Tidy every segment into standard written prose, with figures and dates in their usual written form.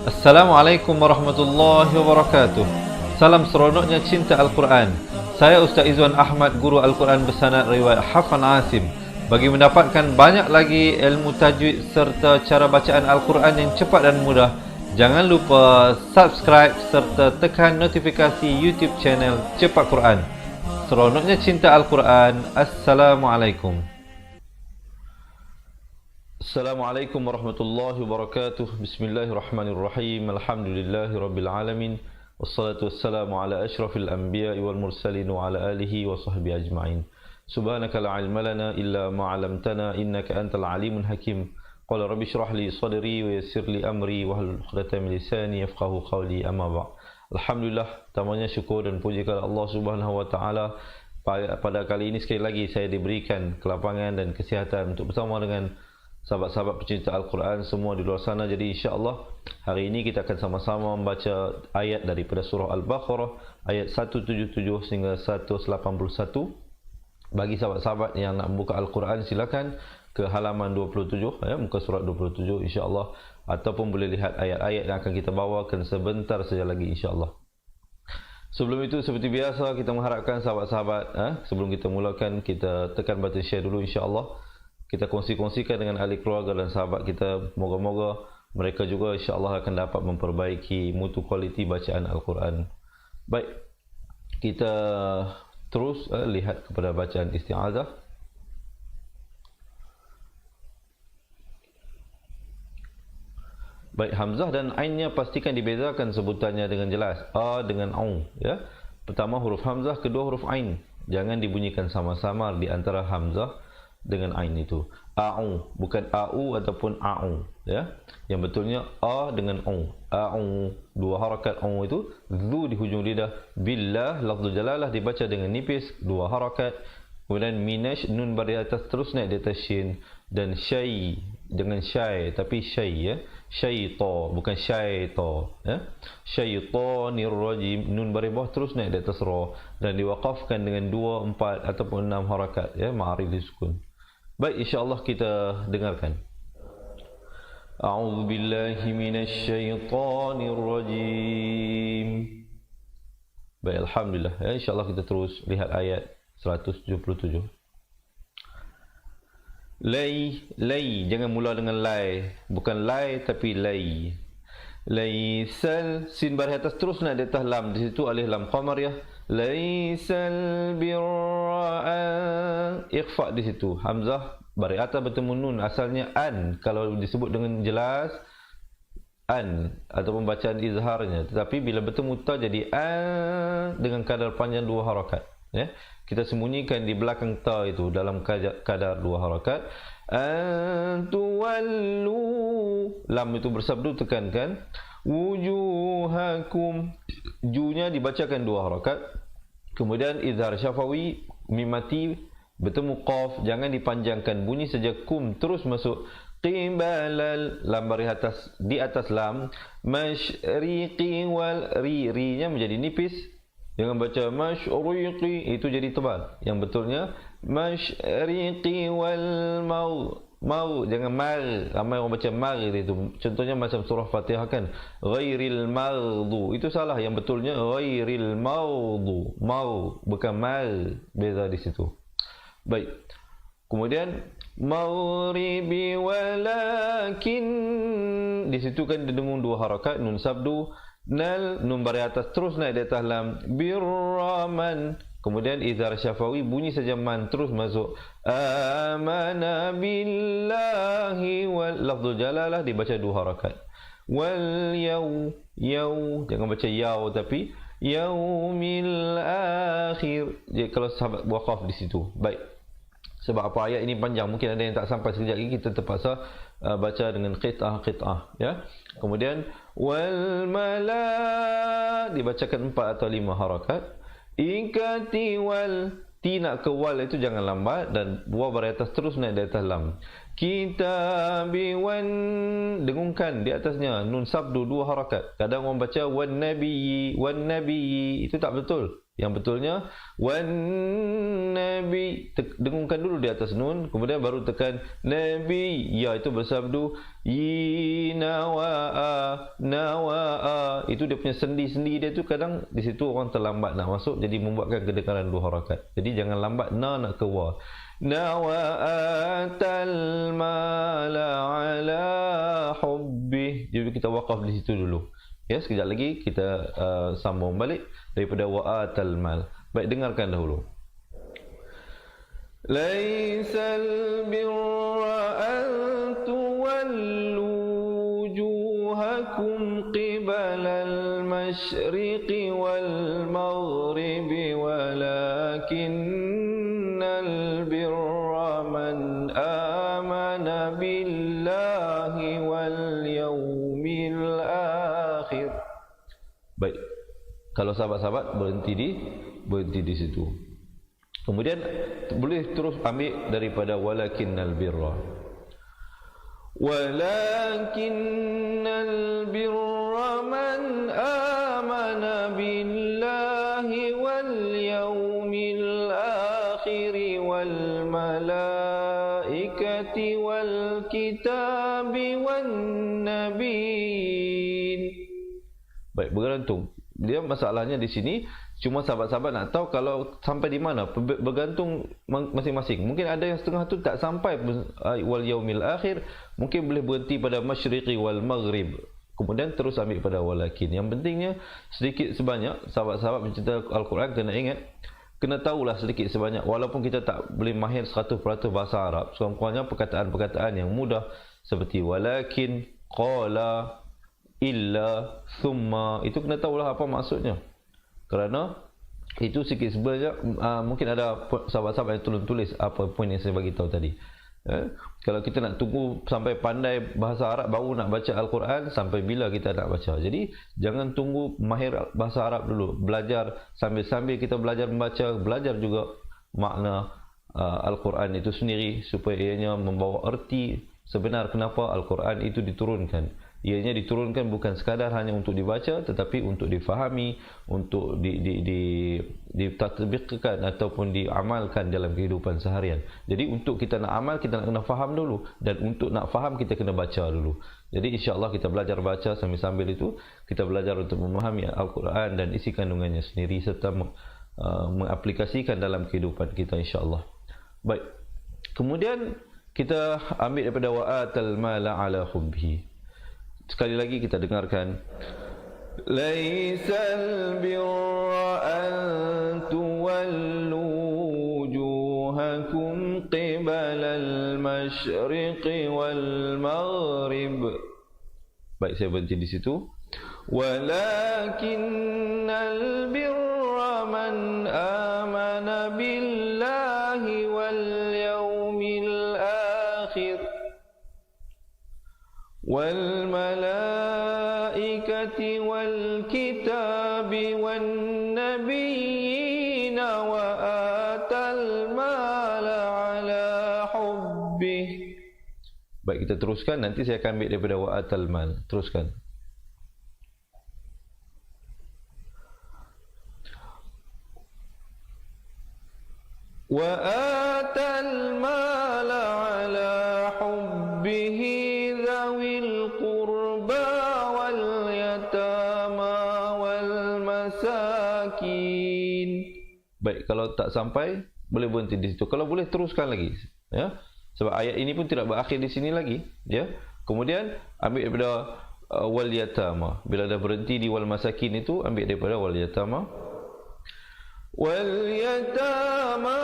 Assalamualaikum warahmatullahi wabarakatuh. Salam seronoknya cinta Al-Quran. Saya Ustaz Izwan Ahmad, guru Al-Quran bersanad riwayat Hafan Asim. Bagi mendapatkan banyak lagi ilmu tajwid serta cara bacaan Al-Quran yang cepat dan mudah, jangan lupa subscribe serta tekan notifikasi YouTube channel Cepat Quran. Seronoknya cinta Al-Quran. Assalamualaikum. Assalamualaikum warahmatullahi wabarakatuh. Bismillahirrahmanirrahim. Alhamdulillahi rabbil alamin. Wassalatu wassalamu ala ashrafil anbiya'i wal mursalin wa ala alihi wa sahbihi ajma'in. Subhanaka la ilma lana illa ma 'allamtana innaka antal alimul hakim. Qala rabbi shrah li sadri wa yassir li amri wahlul 'uqdatam min lisani yafqahu qawli, amma ba'd. Alhamdulillah, tamanya syukur dan puji kepada Allah Subhanahu wa taala. Pada kali ini sekali lagi saya diberikan kelapangan dan kesihatan untuk bersama dengan sahabat-sahabat pecinta Al-Quran semua di luar sana. Jadi insya-Allah hari ini kita akan sama-sama membaca ayat daripada surah Al-Baqarah ayat 177 hingga 181. Bagi sahabat-sahabat yang nak membuka Al-Quran, silakan ke halaman 27 ya, muka surat 27 insya-Allah, ataupun boleh lihat ayat-ayat yang akan kita bawakan sebentar saja lagi insya-Allah. Sebelum itu, seperti biasa, kita mengharapkan sahabat-sahabat sebelum kita mulakan, kita tekan button share dulu insya-Allah. Kita kongsi-kongsikan dengan ahli keluarga dan sahabat kita. Moga-moga mereka juga insya-Allah akan dapat memperbaiki mutu kualiti bacaan Al-Quran. Baik, kita terus lihat kepada bacaan isti'azah. Baik, hamzah dan ainnya pastikan dibezakan sebutannya dengan jelas. A dengan au ya. Pertama huruf hamzah, kedua huruf ain. Jangan dibunyikan sama-sama di antara hamzah dengan ain itu. A'u, bukan a'u ataupun a'u ya. Yang betulnya a dengan u. A'u, dua harakat u itu, zu di hujung lidah. Billah, lafzul jalalah dibaca dengan nipis, dua harakat. Kemudian minash, nun bari atas terus naik di atas shin. Dan syai dengan syai, tapi syai ya. Syaita, bukan syaita ya. Syaitanir rajim, nun bari bawah terus naik di atas ra dan diwaqafkan dengan 2, 4 ataupun 6 harakat ya, ma'arif sukun. Baik, insya-Allah kita dengarkan. A'udzu billahi minasy syaithanir rajim. Baik, alhamdulillah ya, insya-Allah kita terus lihat ayat 177. Lay, jangan mula dengan lay, bukan lay tapi lay. Laisal, sin baris atas terus naik di atas lam, di situ alif lam qamariyah. Laisal birra, ikhfa di situ. Hamzah baris atas bertemu nun, asalnya an kalau disebut dengan jelas an ataupun bacaan izharnya, tetapi bila bertemu ta jadi an dengan kadar panjang 2 harakat ya. Kita sembunyikan di belakang ta itu dalam kadar 2 harakat. Antuwallu, lam itu bersabdu tekankan. Wujuhakum, junya dibacakan 2 harakat. Kemudian izhar syafawi, mimati bertemu qaf, jangan dipanjangkan, bunyi saja kum terus masuk. Qibalal, lam baris atas di atas lam. Masyriqi wal ri-nya menjadi nipis. Jangan baca masyriqi, itu jadi tebal. Yang betulnya masyriqi wal mau, jangan mar. Ramai orang baca mar itu. Contohnya macam surah Fatihah kan, ghairil maghdu, itu salah. Yang betulnya ghairil maghdu, mau bukan mar, beza di situ. Baik. Kemudian maghribi walakin, di situ kan didengung 2 harakat, nun sabdu. Nal, nun baris atas terus naik di atas lam. Birraman, kemudian izhar syafawi, bunyi saja man terus masuk. Amana billahi wal, lafzul jalalah dibaca 2 harakat. Wal yaw, jangan baca yaw tapi yaumil akhir. Jadi kalau sahabat waqaf di situ. Baik. Sebab apa ayat ini panjang, mungkin ada yang tak sampai sekejap lagi, kita terpaksa baca dengan qit'ah ya. Kemudian wal mala dibacakan 4 atau 5 harakat. Ikati wal, ti nak ke wal itu jangan lambat, dan buah baris atas terus naik di atas lam. Kitabi wan, dengungkan di atasnya nun sabdu 2 harakat. Kadang orang baca wan nabiyyi, itu tak betul Yang betulnya wan nabi, dengungkan dulu di atas nun, kemudian baru tekan nabi. Ya itu bersabdu nawaa nawaa. Itu dia punya sendi-sendi dia tu kadang di situ orang terlambat nak masuk, jadi membuatkan kedengaran 2 harakat. Jadi jangan lambat nak ke wa. Nawaatal mala ala hubbih. Jadi kita waqaf di situ dulu. Ya, sekejap lagi kita sambung balik daripada wa'atal mal. Baik, dengarkan dahulu. Laisal birra an tuwallu wujuhakum qibalal masyriqi wal maghribi walakinnal birra man amana billahi wal yawmil akhir. Baik, kalau sahabat-sahabat berhenti di situ. Kemudian boleh terus ambil daripada walakinnal birra. Walakinnal birra man amana billahi wal yawmil akhir wal malaikati wal kitabi wan nabiyyin. Baik, bergantung. Dia masalahnya di sini cuma sahabat-sahabat nak tahu kalau sampai di mana, bergantung masing-masing. Mungkin ada yang setengah tu tak sampai wal yaumil akhir, mungkin boleh berhenti pada masyriqi wal maghrib, kemudian terus ambil pada walakin. Yang pentingnya sedikit sebanyak sahabat-sahabat mencinta Al-Quran kena ingat, kena tahulah sedikit sebanyak, walaupun kita tak boleh mahir 100% bahasa Arab, sekurang-kurangnya perkataan-perkataan yang mudah seperti walakin, qala, illa, thumma, itu kena tahulah apa maksudnya. Kerana itu sikit sebanyak mungkin ada sahabat-sahabat yang tolong tulis apa poin yang saya bagi tahu tadi. Kalau kita nak tunggu sampai pandai bahasa Arab baru nak baca Al-Quran, sampai bila kita nak baca? Jadi jangan tunggu mahir bahasa Arab dulu. Belajar sambil-sambil kita belajar membaca, belajar juga makna Al-Quran itu sendiri supaya ianya membawa erti sebenar kenapa Al-Quran itu diturunkan. Ianya diturunkan bukan sekadar hanya untuk dibaca, tetapi untuk difahami, untuk ditatbiqkan ataupun diamalkan dalam kehidupan seharian. Jadi untuk kita nak amal, kita nak kena faham dulu, dan untuk nak faham kita kena baca dulu. Jadi insya-Allah kita belajar baca sambil-sambil itu kita belajar untuk memahami Al-Quran dan isi kandungannya sendiri serta mengaplikasikan dalam kehidupan kita insya-Allah. Baik. Kemudian kita ambil daripada wa'atal mala ala hubbihi. Sekali lagi kita dengarkan. Laisal birra an tuwallu wujuhakum qibalal masyriqi wal maghrib. Baik, saya berhenti di situ. Walakinnal birra man amana billahi wal yawmil akhir wal malaikati wal kitabi wan nabiyyin wa atal mala ala hubbih. Baik, kita teruskan, nanti saya akan ambil daripada wa atal mal. Teruskan. Wa atal mala ala hubbihi dhawil qurba wal yatama wal masakin. Baik, kalau tak sampai boleh berhenti di situ. Kalau boleh teruskan lagi, ya. Sebab ayat ini pun tidak berakhir di sini lagi, ya. Kemudian ambil daripada wal yatama. Bila dah berhenti di wal masakin itu, ambil daripada wal yatama. Wal yatama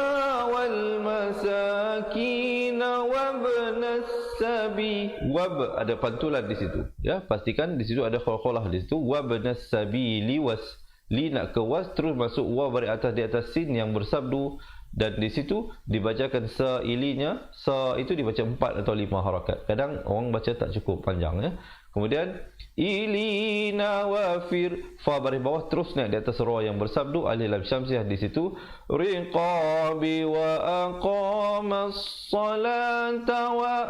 wal masakin wabnas sabi. Wab ada pantulan di situ, ya. Pastikan di situ ada qalqalah di situ. Wabnas sabili was, li nak ke was, terus masuk wa dari atas di atas sin yang bersabdu, dan di situ dibacakan sa ilinya. Sa itu dibaca 4 atau 5 harakat. Kadang orang baca tak cukup panjang, ya. Kemudian ilina wafir, fa baris bawah terus naik di atas ra yang bersabdu alif lam syamsiah di situ. Riqabi wa aqamas salata wa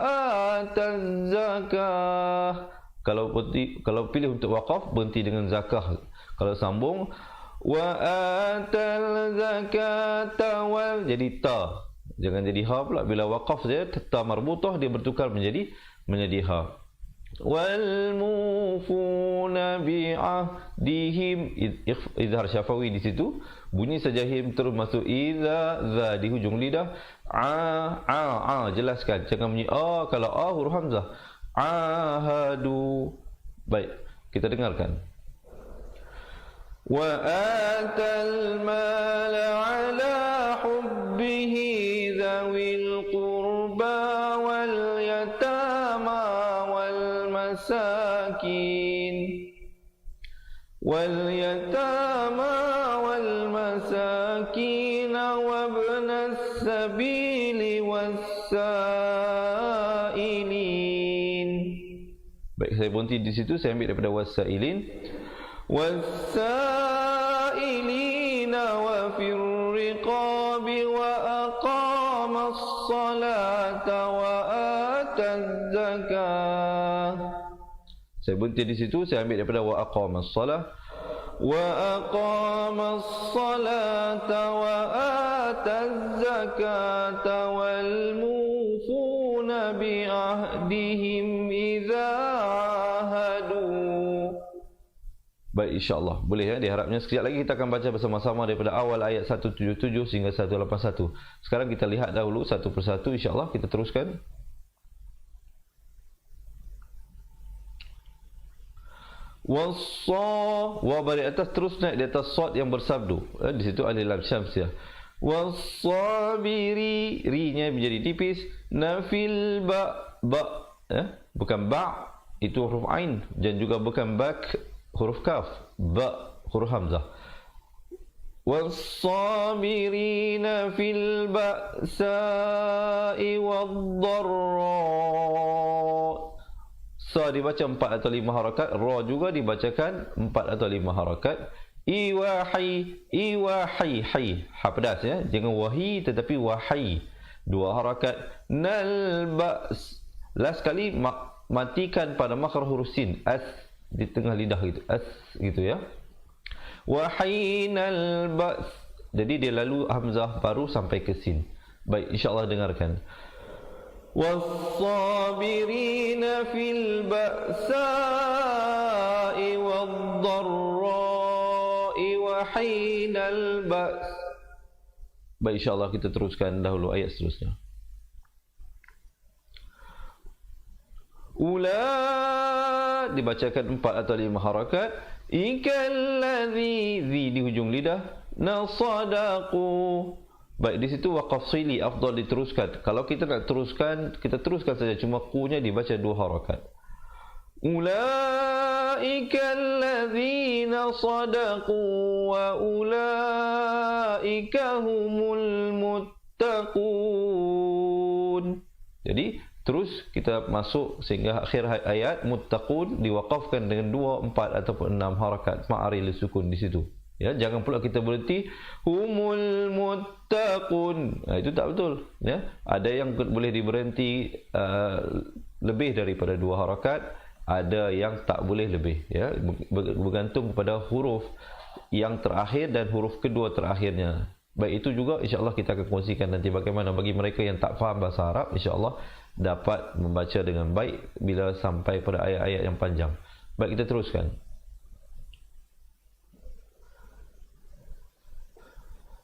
ataz zakah. Kalau pilih untuk waqaf, berhenti dengan zakah. Kalau sambung wa atal zakata wal, jadi ta, jangan jadi ha pula. Bila waqaf saja ta marbutah dia bertukar menjadi ha. Wal mufuna bi'ahdihim, izhar syafawi di situ, bunyi saja him terus masuk idza za di hujung lidah. Jelaskan, jangan bunyi a kalau a huruf hamzah. Ahadu. Baik, kita dengarkan. Wa atal mal ala hubbihi dzawil qurba wal yatama wal masakin wal yatama wal masakin wa ibnas sabili was sailin. Baik, saya berhenti di situ, saya ambil daripada wasailin. Wasailina wa fir riqabi wa aqamas salata wa ataz zakah. Saya berhenti di situ, saya ambil daripada wa aqamas salah. Wa aqamas salata wa ataz zakata wal mufuna bi ahdihim idza ahadu. Baik, insyaAllah boleh ya, diharapnya. Sekejap lagi kita akan baca bersama-sama daripada awal ayat 177 sehingga 181. Sekarang kita lihat dahulu satu persatu, insyaAllah kita teruskan. Wassa, wa bari atas terus naik di atas sad yang bersabdu. Di situ alif lam syamsiyah. Wassabiri, ri-nya menjadi tipis. Nafil ba, bukan ba, itu huruf ain, dan juga bukan bak huruf kaf, ba huruf hamzah. Was-sabirina fil ba'sa'i wad-dharra. Sa dibaca 4 atau 5 harakat, ra juga dibacakan 4 atau 5 harakat. Iwahi, hai, ha pedas ya, jangan wahi tetapi wahai, 2 harakat. Nal ba's, last kali matikan pada makhraj huruf sin, as di tengah lidah gitu, as gitu ya. Wahinal ba's, jadi dia lalu hamzah baru sampai ke sin. Baik, insyaAllah dengarkan. Was-sabirina fil ba'sa'i wad-dharra'i wa hinal ba's. Baik, insyaAllah kita teruskan dahulu ayat seterusnya. Ula, dibacakan 4 atau 5 harakat. Ikalladzi, zi di hujung lidah. Nasadaqu. Baik, di situ waqaf sili afdal diteruskan. Kalau kita nak teruskan, kita teruskan saja, cuma ku-nya dibaca 2 harakat. Ulaika alladzina sadaqu wa ulaika humul muttaqun. Jadi terus kita masuk sehingga akhir ayat muttaqun diwaqafkan dengan 2, 4 ataupun 6 harakat ma'ari lisukun di situ. Ya, jangan pula kita berhenti humul muttaqun. Itu tak betul ya. Ada yang boleh diberhenti lebih daripada 2 harakat, ada yang tak boleh lebih ya, bergantung kepada huruf yang terakhir dan huruf kedua terakhirnya. Baik, itu juga insya-Allah kita akan kongsikan nanti bagaimana bagi mereka yang tak faham bahasa Arab, insya-Allah dapat membaca dengan baik bila sampai pada ayat-ayat yang panjang. Baik, kita teruskan.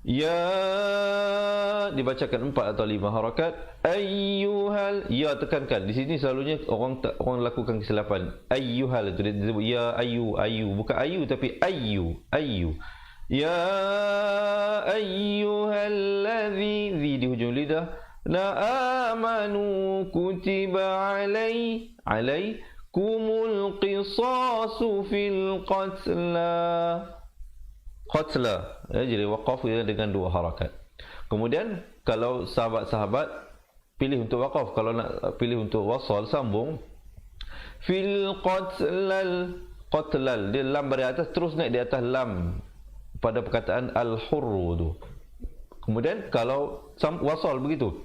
Ya, dibacakan 4 atau 5 harakat. Ayyuhal, ya tekankan. Di sini selalunya orang lakukan kesilapan. Ayyuhal itu dia disebut ya ayu, bukan ayu tapi ayu. Ya ayyuhalladzi, zi di hujung lidah. La amanu kutiba alaikumul qisasu fil qatla. Qatla ya, jadi waqaf dengan 2 harakat. Kemudian kalau sahabat-sahabat pilih untuk waqaf, kalau nak pilih untuk wasal sambung fil qatlal, dia lam dari atas terus naik di atas lam pada perkataan al-hurru tu. Kemudian kalau wasal begitu,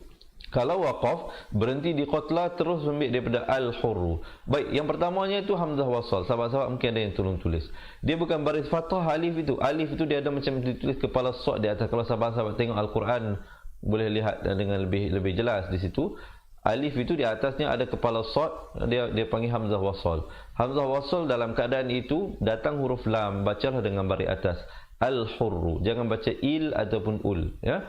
Kalau waqaf, berhenti di qatla, terus ambil daripada al-hurru. Baik, yang pertamanya itu hamzah wasal. Sahabat-sahabat mungkin ada yang tolong tulis. Dia bukan baris fathah alif itu. Alif itu dia ada macam ditulis kepala sad di atas. Kalau sahabat-sahabat tengok Al-Quran, boleh lihat dengan lebih jelas di situ. Alif itu di atasnya ada kepala sad, dia panggil hamzah wasal. Hamzah wasal dalam keadaan itu datang huruf lam, bacalah dengan baris atas. Al-hurru. Jangan baca il ataupun ul, ya.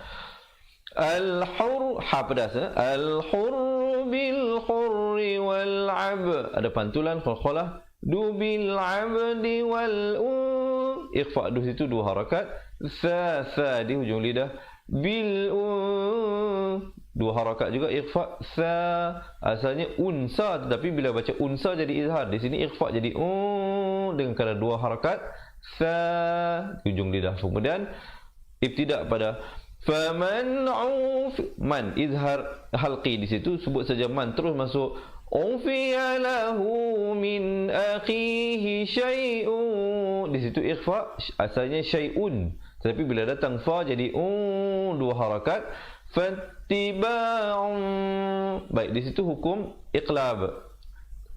Al-hurr, ha pedas, al-hurr bil hurri wal 'abd, ada pantulan qalqalah, du bil 'abdi wal ikhfa, du situ dua harakat, sa di hujung lidah, bil dua harakat juga, ikhfa sa, asalnya unsa tetapi bila baca unsa jadi izhar, di sini ikhfa jadi dengan kadar dua harakat, sa di hujung lidah. Kemudian ibtida pada faman man, izhar halqi di situ, sebut saja man, terus masuk ufiya lahu min akhihi syai'un, di situ ikhfa, asalnya syai'un, tapi bila datang fa jadi dua harakat, fattiba'un. Baik, di situ hukum iqlab.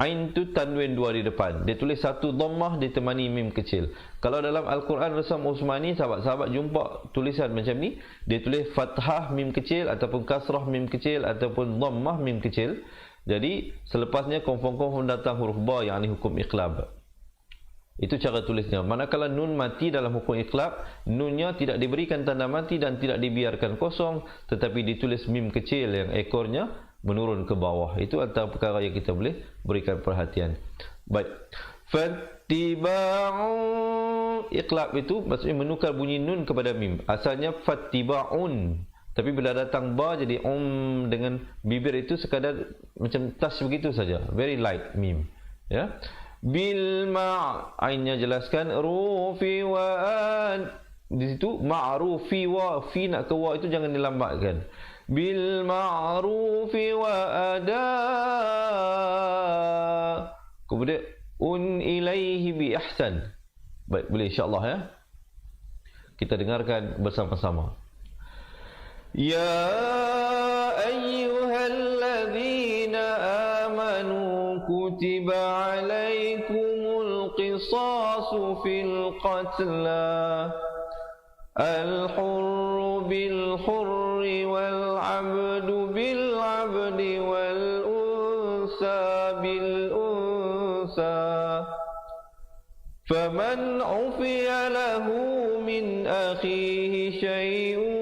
Ain tu tanwin dua di depan. Dia tulis satu dhammah ditemani mim kecil. Kalau dalam Al-Quran Rasam Uthmani, sahabat-sahabat jumpa tulisan macam ni, dia tulis fathah mim kecil ataupun kasrah mim kecil ataupun dhammah mim kecil. Jadi selepasnya confirm datang huruf ba, yang ini hukum iqlab. Itu cara tulisnya. Manakala nun mati dalam hukum iqlab, nunnya tidak diberikan tanda mati dan tidak dibiarkan kosong, tetapi ditulis mim kecil yang ekornya menurun ke bawah. Itu antara perkara yang kita boleh berikan perhatian. Baik. Fattiba'u, iqlab itu maksudnya menukar bunyi nun kepada mim. Asalnya fattiba'un, tapi bila datang ba jadi dengan bibir itu sekadar macam touch begitu saja, very light mim, ya. Bil ainnya jelaskan rufi wa an, di situ ma'rufi wa, fi nak ke wa itu jangan dilambatkan. Bil ma'rufi wa ada, kemudian ilaihi bi ihsan. Baik, boleh insya-Allah, ya. Kita dengarkan bersama-sama. Ya ayyuhalladzina amanu kutiba alaikumul qisasu fil qatla al-hurru bil hurri wal 'abdu bil 'abdi wal unsa bil unsa faman 'ufiya lahu min akhihi syai'un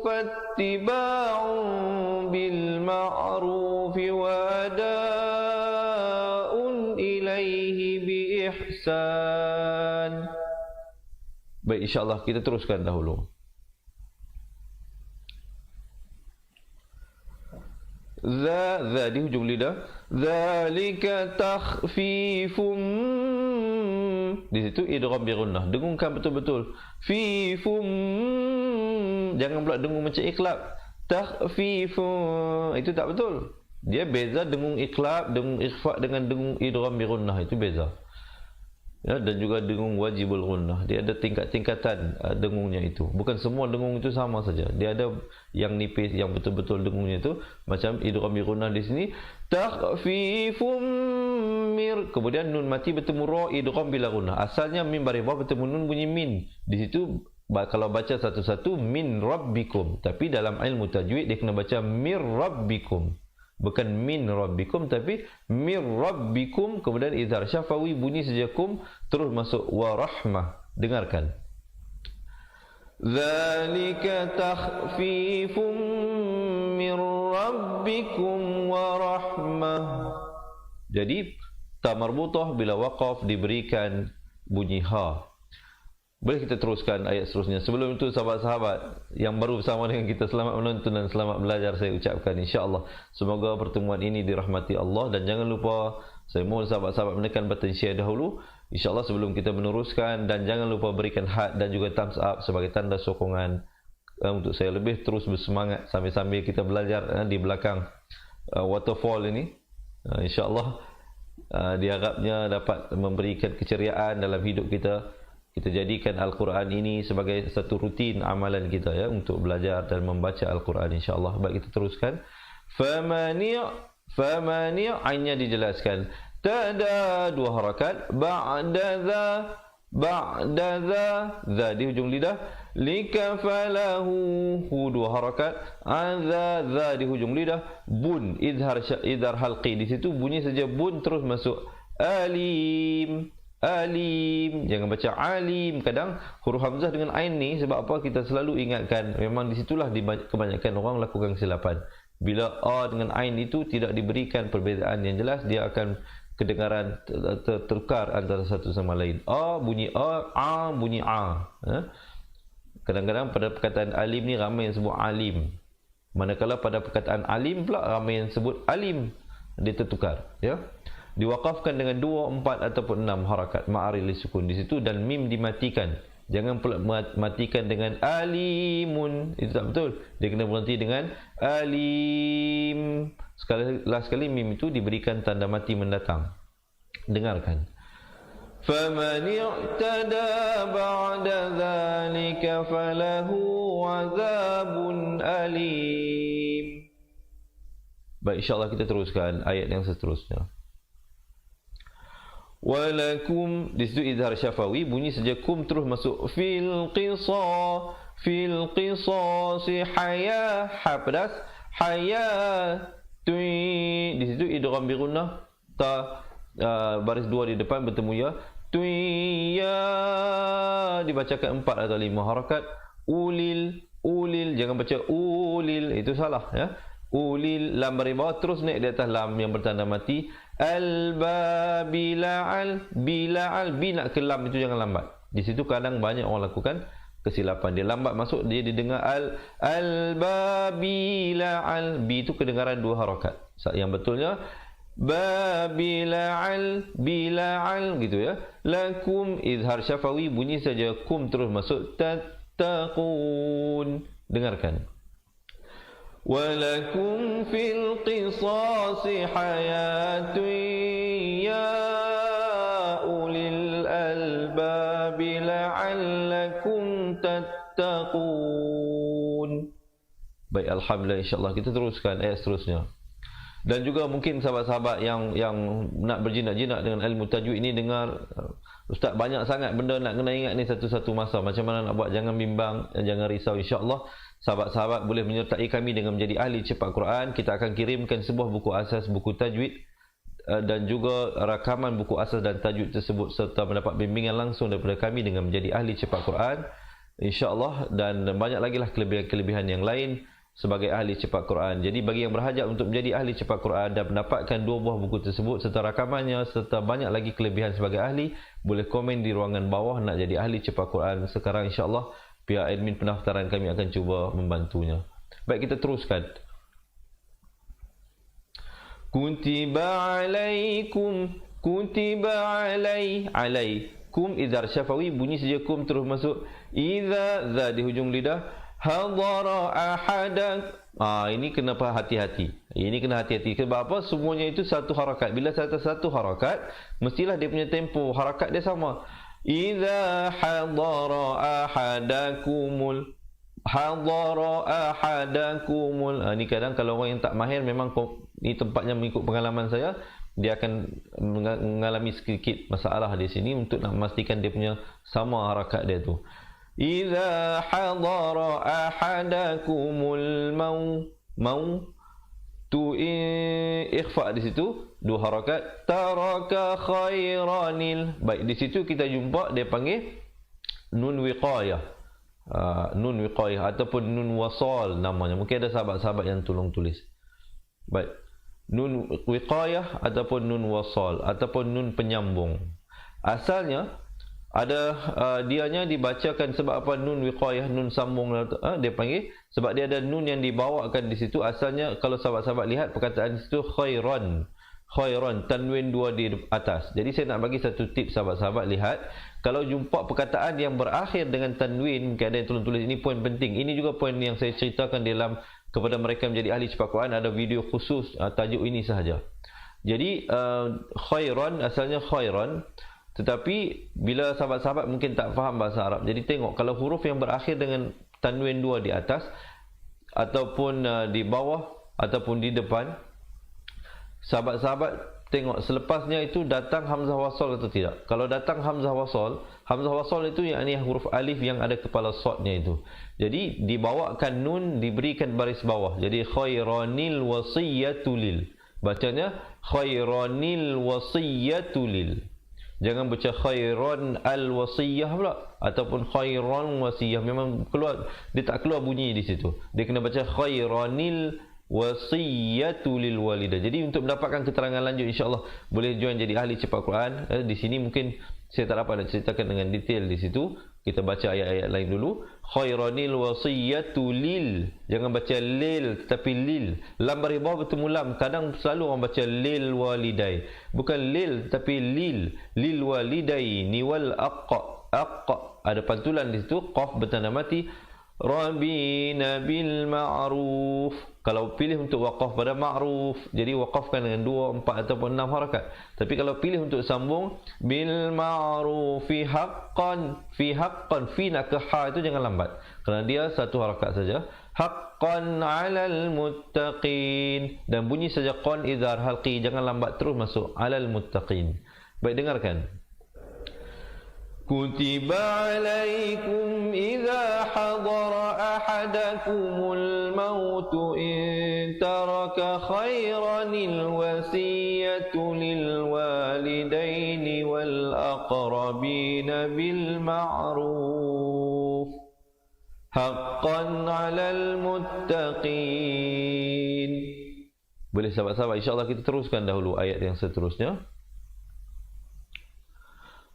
fattiba'un bil ma'ruf wa ada'un ilaihi bi ihsan. Baik, insya-Allah kita teruskan dahulu. Za di hujung lidah. Zalika takhfifum. Di situ idgham bi gunnah. Dengungkan betul-betul. Fifum. Jangan pula dengung macam iqlab. Takhfifum. Itu tak betul. Dia beza dengung iqlab, dengung ikhfa dengan dengung idgham bi gunnah, itu beza. Ya, dan juga dengung wajibul gunnah. Dia ada tingkat-tingkatan dengungnya itu. Bukan semua dengung itu sama saja. Dia ada yang nipis, yang betul-betul dengungnya itu. Macam idgham bi gunnah di sini. Takhfifum mir. Kemudian nun mati bertemu ra, idgham bila gunnah. Asalnya mim baris bawah bertemu nun bunyi min. Di situ kalau baca satu-satu min rabbikum. Tapi dalam ilmu tajwid dia kena baca mir rabbikum. Bukan min rabbikum tapi mir rabbikum, kemudian izhar syafawi bunyi saja kum, terus masuk wa rahmah. Dengarkan. Zalika takhfifum mir rabbikum wa rahmah. Jadi ta marbutah bila waqaf diberikan bunyi ha. Boleh kita teruskan ayat seterusnya. Sebelum itu sahabat-sahabat yang baru bersama dengan kita, selamat menonton dan selamat belajar saya ucapkan, insya-Allah. Semoga pertemuan ini dirahmati Allah, dan jangan lupa saya mohon sahabat-sahabat menekan button share dahulu, insya-Allah, sebelum kita meneruskan, dan jangan lupa berikan heart dan juga thumbs up sebagai tanda sokongan untuk saya lebih terus bersemangat sambil-sambil kita belajar di belakang waterfall ini. Insya-Allah diharapnya dapat memberikan keceriaan dalam hidup kita. Kita jadikan Al-Quran ini sebagai satu rutin amalan kita, ya, untuk belajar dan membaca Al-Quran, insya-Allah. Baik, kita teruskan. famani' ainnya dijelaskan. Tada 2 harakat, ba'da za di hujung lidah, likafalahu 2 harakat, za di hujung lidah, bun idhar halqi di situ bunyi saja bun terus masuk. Alim, jangan baca alim. Kadang huruf hamzah dengan ain ni sebab apa kita selalu ingatkan, memang di situlah kebanyakan orang lakukan kesilapan. Bila a dengan ain itu tidak diberikan perbezaan yang jelas, dia akan kedengaran tertukar antara satu sama lain. A bunyi a bunyi a. Kadang-kadang pada perkataan alim ni ramai yang sebut alim, manakala pada perkataan alim pula ramai yang sebut alim. Dia tertukar, ya. Diwakafkan dengan 2, 4 ataupun 6 harakat ma'aril sukun di situ, dan mim dimatikan. Jangan pula matikan dengan alimun, itu tak betul. Dia kena berhenti dengan alim. Sekali mim itu diberikan tanda mati mendatang. Dengarkan. فَمَنِ اعْتَدَى بَعْدَ ذَلِكَ فَلَهُ عَذَابٌ أَلِيمٌ. Baik, insyaAllah kita teruskan ayat yang seterusnya. Walakum, di situ izhar syafawi, bunyi saja kum terus masuk. Fil qisasi haya, ha pedas, haya tui, di situ idgham bi gunnah, ta baris 2 di depan bertemu ya. Tui ya dibacakan 4 atau 5 harakat. Ulil, jangan baca ulil, itu salah, ya. Ulil, lam baris bawah terus naik di atas lam yang bertanda mati. Al-babila'al, bila'al, bi nak ke lam itu jangan lambat. Di situ kadang banyak orang lakukan kesilapan. Dia lambat masuk, dia didengar al-babila'al, bi itu kedengaran 2 harakat. Yang betulnya babila'al, bila'al gitu, ya. Lakum izhar syafawi, bunyi saja kum terus masuk. Tattaqun, dengarkan. Walakum fil qisasi hayatun ya ulil albabi la'allakum tattaqun. Baik, alhamdulillah, insyaAllah kita teruskan ayat seterusnya. Dan juga mungkin sahabat-sahabat yang nak berjinak-jinak dengan ilmu tajwid ini dengar, Ustaz banyak sangat benda nak kena ingat ni satu-satu masa. Macam mana nak buat? Jangan bimbang, jangan risau. InsyaAllah sahabat-sahabat boleh menyertai kami dengan menjadi ahli cepat Quran. Kita akan kirimkan sebuah buku asas, buku tajwid, dan juga rakaman buku asas dan tajwid tersebut, serta mendapat bimbingan langsung daripada kami dengan menjadi ahli cepat Quran, InsyaAllah. Dan banyak lagi lah kelebihan-kelebihan yang lain sebagai ahli cepat Quran. Jadi bagi yang berhajat untuk menjadi ahli cepat Quran dan mendapatkan 2 buah buku tersebut serta rakamannya serta banyak lagi kelebihan sebagai ahli, boleh komen di ruangan bawah nak jadi ahli cepat Quran sekarang. InsyaAllah pihak admin pendaftaran kami akan cuba membantunya. Baik, kita teruskan. Kutiba alaikum, kutiba alaikum, izhar syafawi, bunyi saja kum terus masuk. Iza, za di hujung lidah. Hadara ahadak, ini kena hati-hati. Ini kena hati-hati. Sebab apa? Semuanya itu satu harakat. Bila satu harakat, mestilah dia punya tempo harakat dia sama. Iza hadara ahadakumul, hadara ahadakumul. Ini kadang kalau orang yang tak mahir, memang ini tempatnya mengikut pengalaman saya, dia akan mengalami sedikit masalah di sini untuk nak memastikan dia punya sama harakat dia tu. Iza hadara ahadakumul tu ikhfa di situ 2 harakat. Taraka khairanil. Baik, di situ kita jumpa dia panggil nun wiqayah. Nun wiqayah ataupun nun wasal namanya. Mungkin ada sahabat-sahabat yang tolong tulis. Baik. Nun wiqayah ataupun nun wasal ataupun nun penyambung. Asalnya ada dianya dibacakan sebab apa? Nun wiqayah, nun sambung, dia panggil sebab dia ada nun yang dibawakan di situ. Asalnya kalau sahabat-sahabat lihat perkataan di situ khairan, tanwin 2 di atas. Jadi saya nak bagi satu tips sahabat-sahabat, lihat kalau jumpa perkataan yang berakhir dengan tanwin, mungkin ada yang tulis ini poin penting. Ini juga poin yang saya ceritakan dalam kepada mereka menjadi ahli cepat Quran, ada video khusus tajuk ini sahaja. Jadi khairan asalnya khairan. Tetapi bila sahabat-sahabat mungkin tak faham bahasa Arab, jadi tengok kalau huruf yang berakhir dengan tanwin 2 di atas ataupun di bawah ataupun di depan. Sahabat-sahabat tengok selepasnya itu datang hamzah wasal atau tidak. Kalau datang hamzah wasal itu yakni huruf alif yang ada kepala sodnya itu. Jadi dibawakan nun, diberikan baris bawah. Jadi khairanil wasiyatulil. Bacanya khairanil wasiyatulil. Jangan baca khairan al wasiyah pula ataupun khairan wasiyah. Memang keluar, dia tak keluar bunyi di situ. Dia kena baca khairanil wasiyatu lil walidah. Jadi untuk mendapatkan keterangan lanjut, insya-Allah boleh join jadi ahli cepat Quran. Di sini mungkin saya tak dapat nak ceritakan dengan detail di situ. Kita baca ayat-ayat lain dulu. Khairanil wasiyatu lil. Jangan baca lil tetapi lil. Lam baris bawah bertemu lam. Kadang selalu orang baca lil walidai. Bukan lil tetapi lil. Lil walidaini wal aqqa. Aqqa. Ada pantulan di situ. Qaf bertanda mati. Rabina bil ma'ruf. Kalau pilih untuk waqaf pada ma'ruf, jadi waqafkan dengan 2, 4 ataupun 6 harakat. Tapi kalau pilih untuk sambung bil ma'rufi haqqan, fi haqqan, fi nak ke ha itu jangan lambat. Kerana dia 1 harakat saja. Haqqan 'alal muttaqin. Dan bunyi saja qan izhar halqi, jangan lambat terus masuk 'alal muttaqin. Baik, dengarkan. كتب عليكم إذا حضر أحدكم الموت إن ترك خيرا الوصية للوالدين والأقربين بالمعروف حقا على المتقين. Boleh sahabat-sahabat, insyaAllah kita teruskan dahulu ayat yang seterusnya.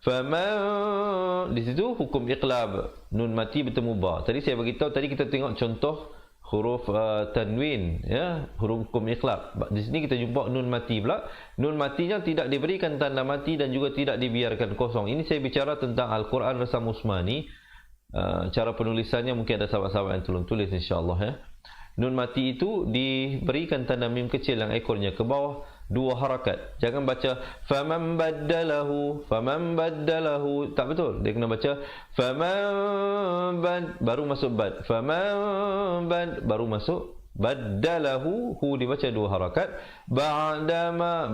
Faman, di situ hukum iqlab, nun mati bertemu ba. Tadi saya beritahu, tadi kita tengok contoh huruf tanwin, ya, huruf hukum iqlab. Di sini kita jumpa nun mati pula. Nun matinya tidak diberikan tanda mati dan juga tidak dibiarkan kosong. Ini saya bicara tentang Al-Quran Rasam Usmani. Cara penulisannya mungkin ada sahabat-sahabat yang tolong tulis, insya-Allah, ya. Nun mati itu diberikan tanda mim kecil yang ekornya ke bawah, 2 harakat. Jangan baca faman baddalahu, tak betul. Dia kena baca faman bad, baru masuk bad. Faman bad, baru masuk baddalahu. Hu dibaca 2 harakat. Ba'dama,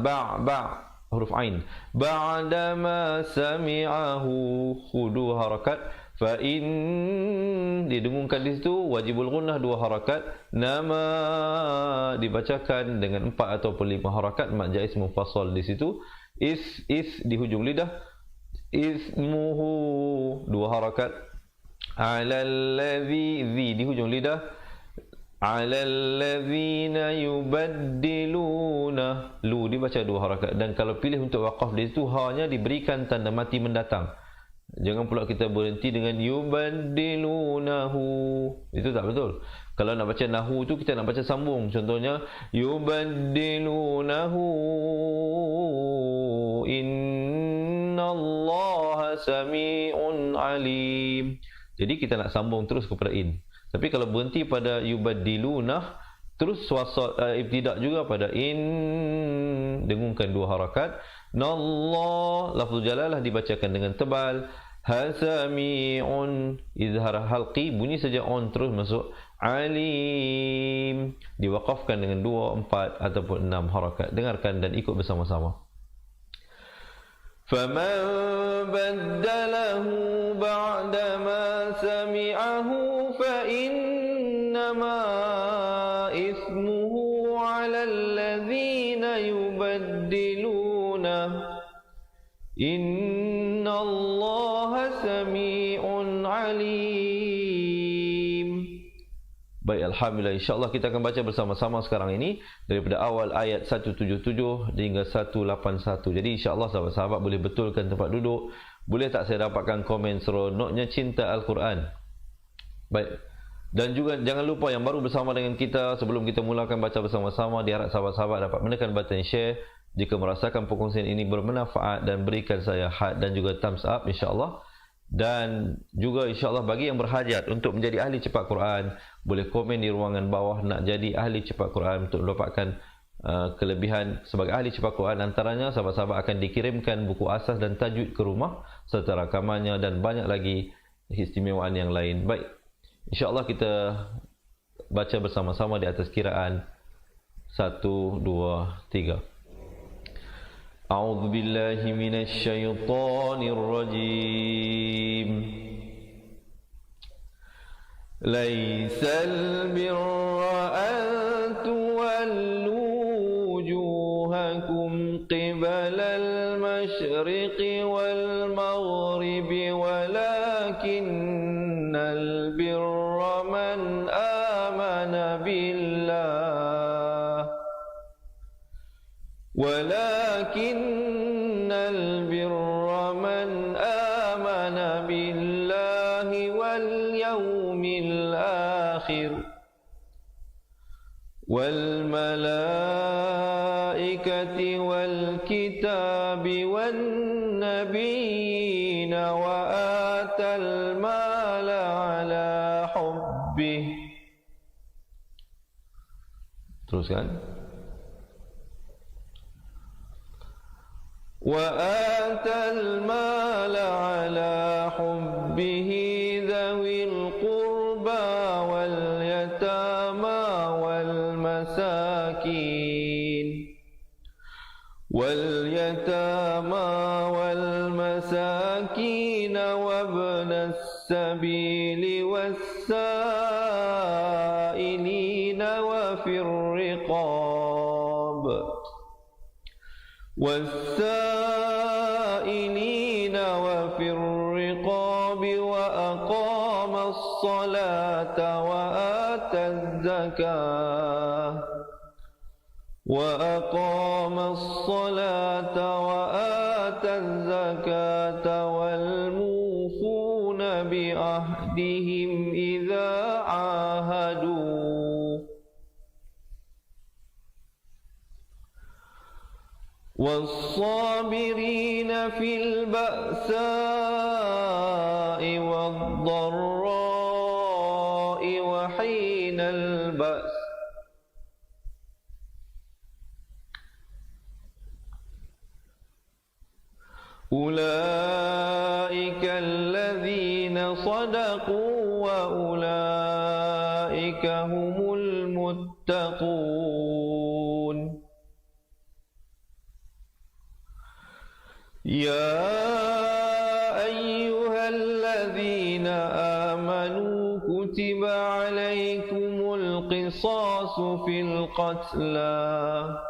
huruf ain. Ba'dama sami'ahu, hu 2 harakat. Fa'in, didengungkan di situ, wajibul gunnah 2 harakat. Nama dibacakan dengan 4 ataupun 5 harakat. Mak jais mufassal di situ. Is di hujung lidah. Ismuhu 2 harakat. Alalladzi, di hujung lidah. Alalladzina yubaddiluna, lu dibaca 2 harakat. Dan kalau pilih untuk waqaf di situ, ha-nya diberikan tanda mati mendatang. Jangan pula kita berhenti dengan yubaddilunahu. Itu tak betul. Kalau nak baca nahu tu kita nak baca sambung. Contohnya yubaddilunahu innallaha sami'un alim. Jadi kita nak sambung terus kepada in. Tapi kalau berhenti pada yubaddilunah, terus wasal ibtidak juga pada in, dengungkan 2 harakat. Nallah, lafzul jalalah dibacakan dengan tebal. Hasami'un, izhar halqi, bunyi saja on terus masuk. Alim, diwaqafkan dengan 2, 4 ataupun 6 harakat. Dengarkan dan ikut bersama-sama. فَمَنْ بَدَّلَهُ بَعْدَمَا سَمِعَهُ فَإِنَّمَا إِثْمُهُ عَلَى الَّذِينَ يُبَدِّلُونَهُ إِنَّ اللَّهَ سَمِيعٌ عَلِيمٌ. Baik, alhamdulillah, insya-Allah kita akan baca bersama-sama sekarang ini daripada awal ayat 177 hingga 181. Jadi insya-Allah sahabat-sahabat boleh betulkan tempat duduk. Boleh tak saya dapatkan komen seronoknya cinta Al-Quran. Baik. Dan juga jangan lupa yang baru bersama dengan kita, sebelum kita mulakan baca bersama-sama, diharap sahabat-sahabat dapat menekan button share jika merasakan perkongsian ini bermanfaat, dan berikan saya heart dan juga thumbs up, insya-Allah. Dan juga insya-Allah bagi yang berhajat untuk menjadi ahli cepat Quran, boleh komen di ruangan bawah nak jadi ahli cepat Quran untuk mendapatkan kelebihan sebagai ahli cepat Quran. Antaranya sahabat-sahabat akan dikirimkan buku asas dan tajwid ke rumah serta rakamannya dan banyak lagi istimewaan yang lain. Baik, insya-Allah kita baca bersama-sama di atas kiraan 1, 2, 3. A'udzu billahi minasy syaithanir rajim. Laisal birra an tuwallu wujuhakum qibalal masyriqi wal maghribi walakinnal birra man amana billah walakinnal birra man amana billahi wal yawmil akhir wal malaikati wal kitabi wan nabiyina wa atal mala ala hubbih. Teruskan. Wa atal mala ala hubbihi dhawil qurba wal yatama wal masakin wabnas sabili was-sa'ilina wa fir riqab wa aqama as-salata wa ata az-zakah wal mufuna bi ahdihim idza ahadu was-sabirina fil ba'sa'i wad-dharra'i wa hinal ba's. Ulaika alladhina sadaqu wa ulaika humul muttaqun. Ya ayyuhalladzina amanu kutiba alaikumul qisasu fil qatla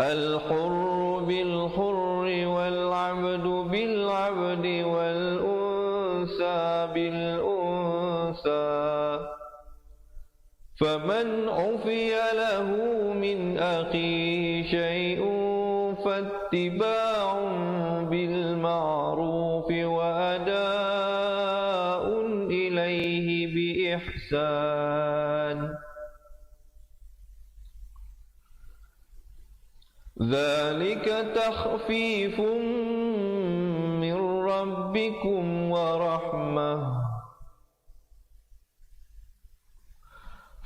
al-hurru bil-hurri wal-'abdu bil-'abdi wal-unsa bil-unsa faman 'ufiya lahu min akhihi shay'un fattiba'un bil-ma'ruf wa ada'un ilayhi bi-ihsan. Dzalika takhfifun min rabbikum wa rahmah.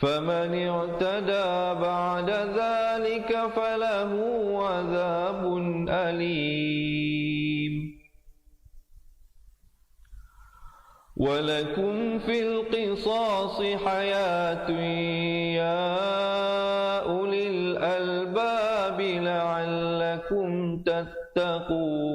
Faman i'tada ba'da dzalika falahu 'adzabun alim. Walakum fil qisasi hayatun ya ulil albab la'allakum tattaqun.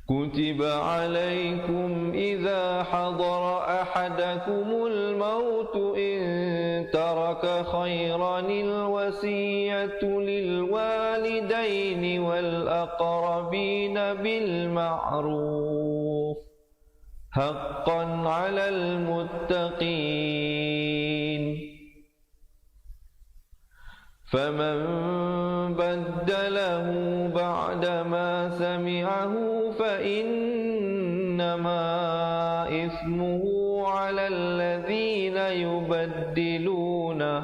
Kutiba alaykum idza hadara ahadakumul mautu in taraka khayranil wasiyatu lil walidaini wal aqrabina bil ma'ruf haqqan 'alal muttaqin. فمن بدله بعدما سمعه فإنما إثمه على الذين يبدلونه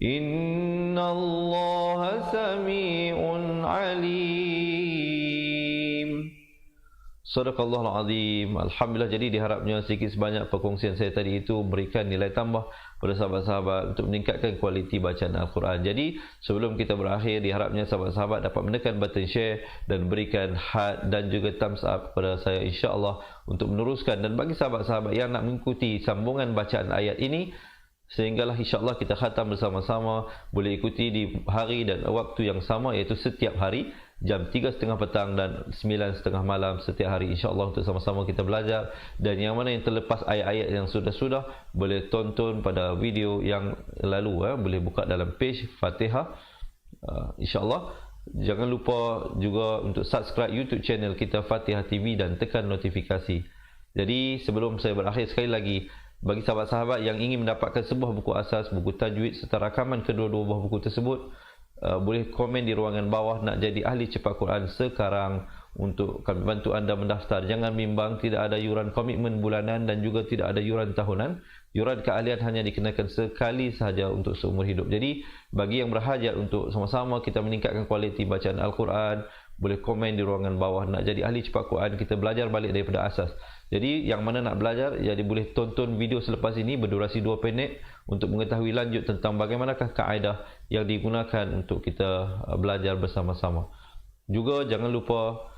إن الله سميع عليم. Sadaqallahul azim. Alhamdulillah, jadi diharapnya sedikit sebanyak perkongsian saya tadi itu memberikan nilai tambah pada sahabat-sahabat untuk meningkatkan kualiti bacaan Al-Quran. Jadi sebelum kita berakhir, diharapnya sahabat-sahabat dapat menekan button share dan berikan heart dan juga thumbs up kepada saya, insya-Allah, untuk meneruskan. Dan bagi sahabat-sahabat yang nak mengikuti sambungan bacaan ayat ini, sehinggalah insya-Allah kita khatam bersama-sama, boleh ikuti di hari dan waktu yang sama, iaitu setiap hari jam 3.30 petang dan 9.30 malam setiap hari, insya-Allah, untuk sama-sama kita belajar. Dan yang mana yang terlepas ayat-ayat yang sudah-sudah, boleh tonton pada video yang lalu, boleh buka dalam page Fatihah, insya-Allah. Jangan lupa juga untuk subscribe YouTube channel kita Fatihah TV dan tekan notifikasi. Jadi sebelum saya berakhir, sekali lagi, bagi sahabat-sahabat yang ingin mendapatkan sebuah buku asas, buku tajwid serta rakaman kedua-dua buah buku tersebut, boleh komen di ruangan bawah nak jadi ahli cepat Quran sekarang, untuk kami bantu anda mendaftar. Jangan bimbang, tidak ada yuran komitmen bulanan dan juga tidak ada yuran tahunan. Yuran keahlian hanya dikenakan sekali sahaja untuk seumur hidup. Jadi bagi yang berhajat untuk sama-sama kita meningkatkan kualiti bacaan Al-Quran, boleh komen di ruangan bawah nak jadi ahli cepat Quran. Kita belajar balik daripada asas. Jadi yang mana nak belajar, jadi boleh tonton video selepas ini berdurasi 2 minit untuk mengetahui lanjut tentang bagaimanakah kaedah yang digunakan untuk kita belajar bersama-sama. Juga jangan lupa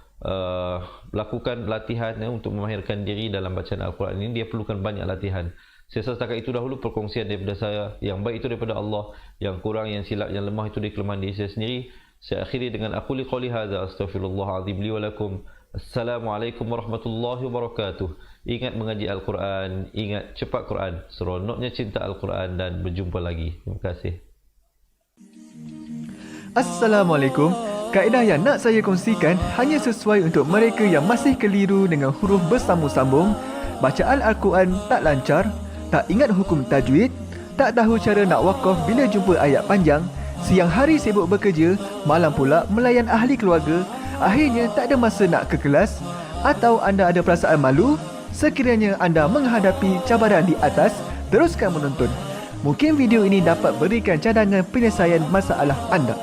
lakukan latihan untuk memahirkan diri dalam bacaan Al-Quran ini. Dia perlukan banyak latihan. Saya rasa setakat itu dahulu perkongsian daripada saya. Yang baik itu daripada Allah, yang kurang, yang silap, yang lemah itu dari kelemahan diri saya sendiri. Saya akhiri dengan aku liqauli hadza astaghfirullahalazim li wa lakum. Assalamualaikum warahmatullahi wabarakatuh. Ingat mengaji Al-Quran, ingat cepat Quran, seronoknya cinta Al-Quran, dan berjumpa lagi. Terima kasih. Assalamualaikum. Kaedah yang nak saya kongsikan hanya sesuai untuk mereka yang masih keliru dengan huruf bersambung-sambung, bacaan Al-Quran tak lancar, tak ingat hukum tajwid, tak tahu cara nak wakaf bila jumpa ayat panjang, siang hari sibuk bekerja, malam pula melayan ahli keluarga, akhirnya tak ada masa nak ke kelas, atau anda ada perasaan malu. Sekiranya anda menghadapi cabaran di atas, teruskan menonton. Mungkin video ini dapat berikan cadangan penyelesaian masalah anda.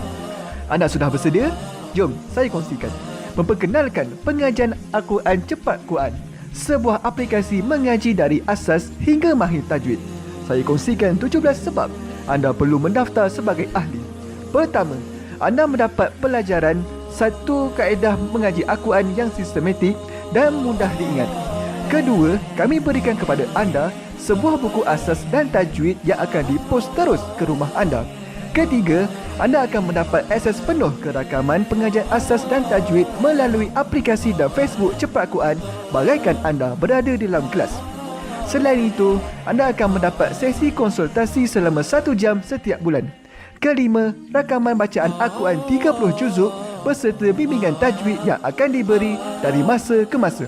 Anda sudah bersedia? Jom saya kongsikan. Memperkenalkan pengajian Al-Quran Cepat Quran, sebuah aplikasi mengaji dari asas hingga mahir tajwid. Saya kongsikan 17 sebab anda perlu mendaftar sebagai ahli. Pertama, anda mendapat pelajaran satu kaedah mengaji Al-Quran yang sistematik dan mudah diingat. Kedua, kami berikan kepada anda sebuah buku asas dan tajwid yang akan dipost terus ke rumah anda. Ketiga, anda akan mendapat akses penuh ke rakaman pengajian asas dan tajwid melalui aplikasi dan Facebook Cepat Quran bagaikan anda berada di dalam kelas. Selain itu, anda akan mendapat sesi konsultasi selama 1 jam setiap bulan. Kelima, rakaman bacaan Al-Quran 30 juzuk beserta bimbingan tajwid yang akan diberi dari masa ke masa.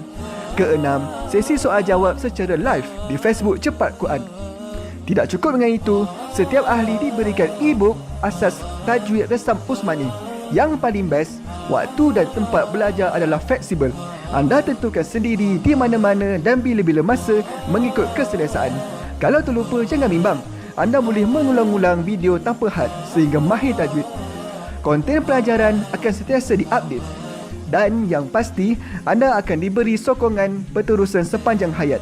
Keenam, sesi soal jawab secara live di Facebook Cepat Quran. Tidak cukup dengan itu, setiap ahli diberikan e-book asas tajwid resam Usmani. Yang paling best, waktu dan tempat belajar adalah fleksibel. Anda tentukan sendiri di mana-mana dan bila-bila masa mengikut keselesaan. Kalau terlupa, jangan bimbang. Anda boleh mengulang-ulang video tanpa had sehingga mahir tajwid. Konten pelajaran akan sentiasa diupdate. Dan yang pasti, anda akan diberi sokongan berterusan sepanjang hayat.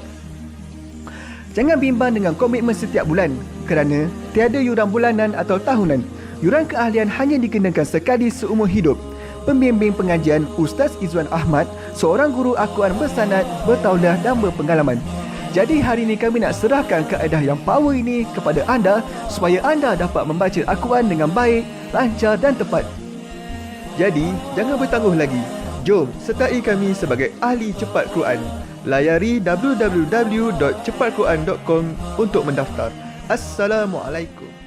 Jangan bimbang dengan komitmen setiap bulan kerana tiada yuran bulanan atau tahunan. Yuran keahlian hanya dikenakan sekali seumur hidup. Pembimbing pengajian Ustaz Izwan Ahmad, seorang guru Al-Quran bersanad, bertauliah dan berpengalaman. Jadi hari ini kami nak serahkan kaedah yang power ini kepada anda supaya anda dapat membaca Al-Quran dengan baik, lancar dan tepat. Jadi, jangan bertangguh lagi. Jom sertai kami sebagai ahli cepat Quran. Layari www.cepatquran.com untuk mendaftar. Assalamualaikum.